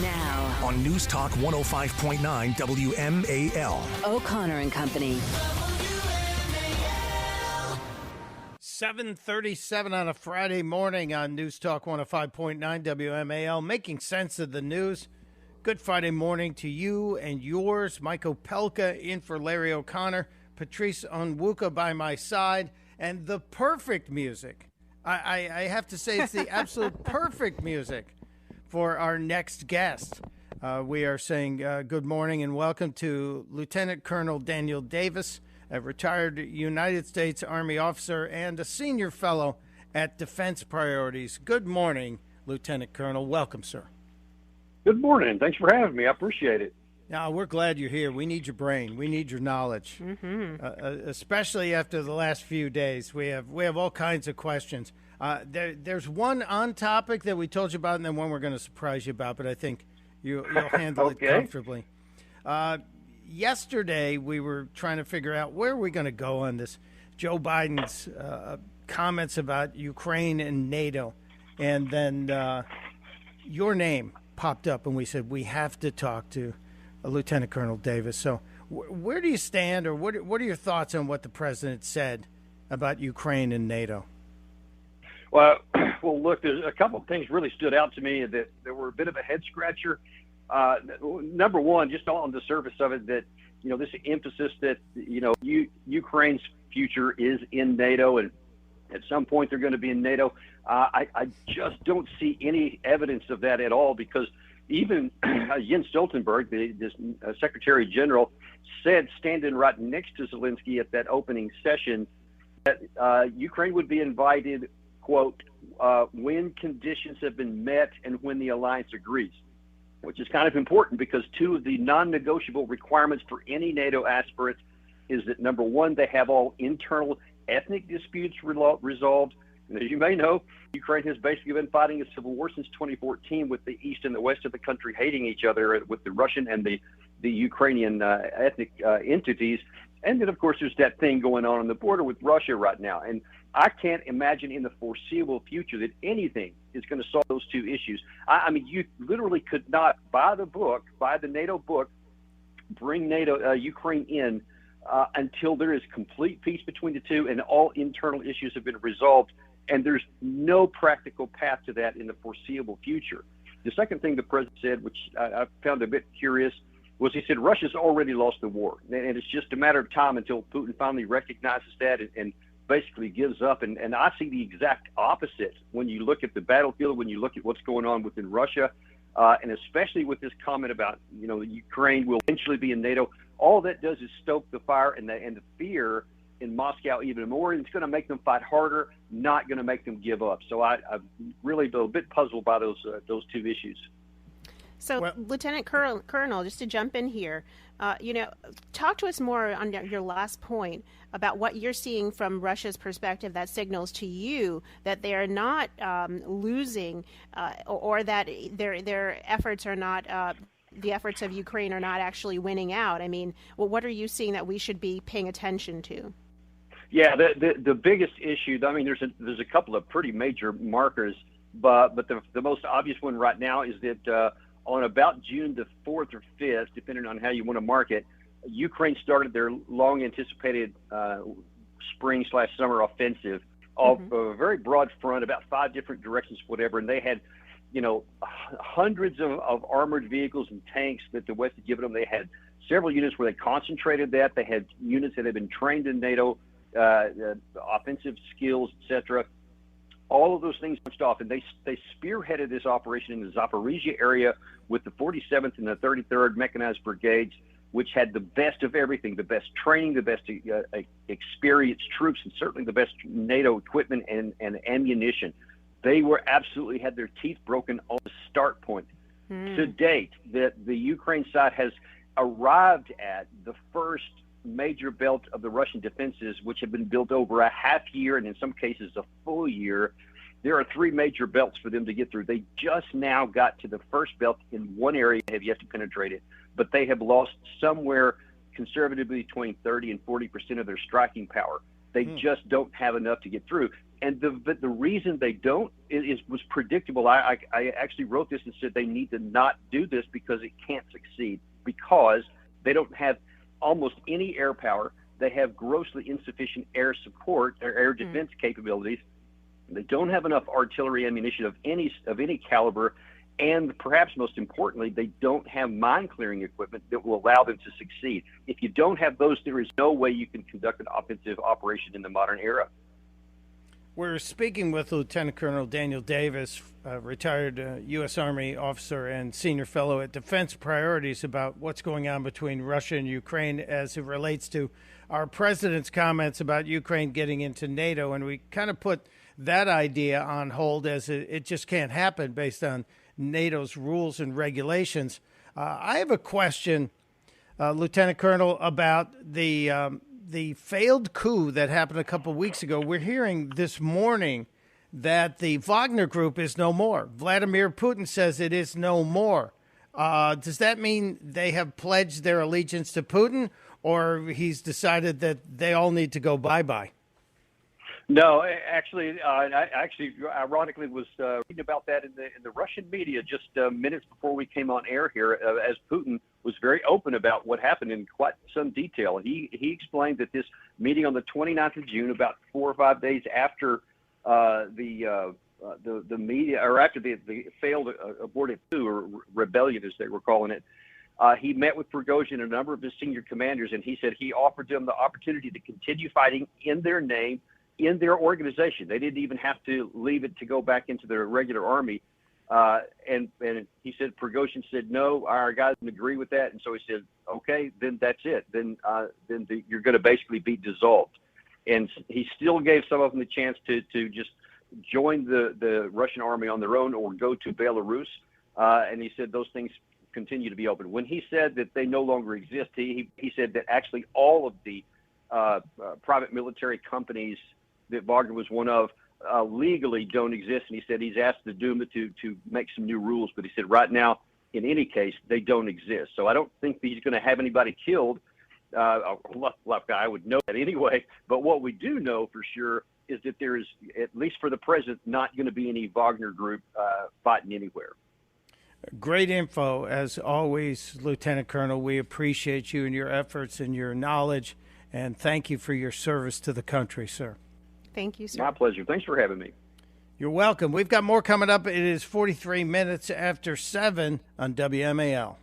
Now, on News Talk 105.9 WMAL. O'Connor and Company. 7:37 on a Friday morning on News Talk 105.9 WMAL, making sense of the news. Good Friday morning to you and yours. Mike Opelka in for Larry O'Connor, Patrice Onwuka by my side, and the perfect music. I have to say it's the absolute perfect music for our next guest. We are saying good morning and welcome to Lieutenant Colonel Daniel Davis, a retired United States Army officer and a senior fellow at Defense Priorities. Good morning, Lieutenant Colonel. Welcome, sir. Good morning. Thanks for having me. I appreciate it. Now, we're glad you're here. We need your brain. We need your knowledge, especially after the last few days. We have all kinds of questions. There's one on topic that we told you about and then one we're going to surprise you about, but I think you'll handle it comfortably. Yesterday, we were trying to figure out where we're going to go on this. Joe Biden's comments about Ukraine and NATO. And then your name popped up, and we said we have to talk to Lieutenant Colonel Davis. So where do you stand, or what are your thoughts on what the president said about Ukraine and NATO? Well, look, there's a couple of things really stood out to me that were a bit of a head-scratcher. Number one, just on the surface of it, that, this emphasis that, Ukraine's future is in NATO, and at some point they're going to be in NATO. I just don't see any evidence of that at all, because even Jens Stoltenberg, the Secretary General, said, standing right next to Zelensky at that opening session, that Ukraine would be invited, quote, when conditions have been met and when the alliance agrees, which is kind of important, because two of the non-negotiable requirements for any NATO aspirant is that, number one, they have all internal ethnic disputes resolved. And as you may know, Ukraine has basically been fighting a civil war since 2014, with the east and the west of the country hating each other, with the Russian and the Ukrainian ethnic entities. And then, of course, there's that thing going on the border with Russia right now. And I can't imagine in the foreseeable future that anything is going to solve those two issues. I mean, you literally could not, by the NATO book, bring Ukraine in until there is complete peace between the two and all internal issues have been resolved. And there's no practical path to that in the foreseeable future. The second thing the president said, which I found a bit curious, was he said Russia's already lost the war. And it's just a matter of time until Putin finally recognizes that and basically gives up. And I see the exact opposite when you look at the battlefield, when you look at what's going on within Russia, and especially with this comment about, Ukraine will eventually be in NATO. All that does is stoke the fire and the fear in Moscow even more, and it's going to make them fight harder, not going to make them give up. So I'm really a bit puzzled by those two issues. So, Lieutenant Colonel, just to jump in here, talk to us more on your last point about what you're seeing from Russia's perspective that signals to you that they are not losing, or that their efforts are not. The efforts of Ukraine are not actually winning out. I mean, what are you seeing that we should be paying attention to? Yeah, the biggest issue, I mean, there's a couple of pretty major markers, but the most obvious one right now is that on about June the 4th or 5th, depending on how you want to mark it, Ukraine started their long-anticipated spring/summer offensive off a very broad front, about 5 different directions, whatever, and they had hundreds of armored vehicles and tanks that the West had given them. They had several units where they concentrated that. They had units that had been trained in NATO, offensive skills, etc. All of those things punched off, and they spearheaded this operation in the Zaporizhia area with the 47th and the 33rd Mechanized Brigades, which had the best of everything, the best training, the best experienced troops, and certainly the best NATO equipment and ammunition. They absolutely had their teeth broken on the start point. To date, the Ukraine side has arrived at the first major belt of the Russian defenses, which have been built over a half year and in some cases a full year. There are 3 major belts for them to get through. They just now got to the first belt in one area, have yet to penetrate it, but they have lost somewhere conservatively between 30 and 40% of their striking power. They just don't have enough to get through. And the reason they don't was predictable. I actually wrote this and said they need to not do this because it can't succeed, because they don't have almost any air power. They have grossly insufficient air support or air defense capabilities. They don't have enough artillery ammunition of any caliber. And perhaps most importantly, they don't have mine clearing equipment that will allow them to succeed. If you don't have those, there is no way you can conduct an offensive operation in the modern era. We're speaking with Lieutenant Colonel Daniel Davis, retired U.S. Army officer and senior fellow at Defense Priorities, about what's going on between Russia and Ukraine as it relates to our president's comments about Ukraine getting into NATO. And we kind of put that idea on hold as it just can't happen based on NATO's rules and regulations. I have a question, Lieutenant Colonel, about the failed coup that happened a couple of weeks ago. We're hearing this morning that the Wagner Group is no more. Vladimir Putin says it is no more. Does that mean they have pledged their allegiance to Putin, or he's decided that they all need to go bye-bye? No, actually, I ironically was reading about that in the Russian media just minutes before we came on air here, as Putin was very open about what happened in quite some detail. He explained that this meeting on the 29th of June, about 4 or 5 days after the media, or after the failed aborted coup, or rebellion as they were calling it, he met with Prigozhin and a number of his senior commanders, and he said he offered them the opportunity to continue fighting in their name, in their organization. They didn't even have to leave it to go back into their regular army. And he said, Prigozhin said, no, our guys didn't agree with that. And so he said, okay, then that's it. Then you're going to basically be dissolved. And he still gave some of them the chance to just join the Russian army on their own or go to Belarus. And he said those things continue to be open. When he said that they no longer exist, he said that actually all of the private military companies that Wagner was one of legally don't exist. And he said he's asked the Duma to make some new rules. But he said right now, in any case, they don't exist. So I don't think he's going to have anybody killed. I would know that anyway. But what we do know for sure is that there is, at least for the present, not going to be any Wagner group fighting anywhere. Great info, as always, Lieutenant Colonel. We appreciate you and your efforts and your knowledge, and thank you for your service to the country, sir. Thank you, sir. My pleasure. Thanks for having me. You're welcome. We've got more coming up. It is 43 minutes after 7 on WMAL.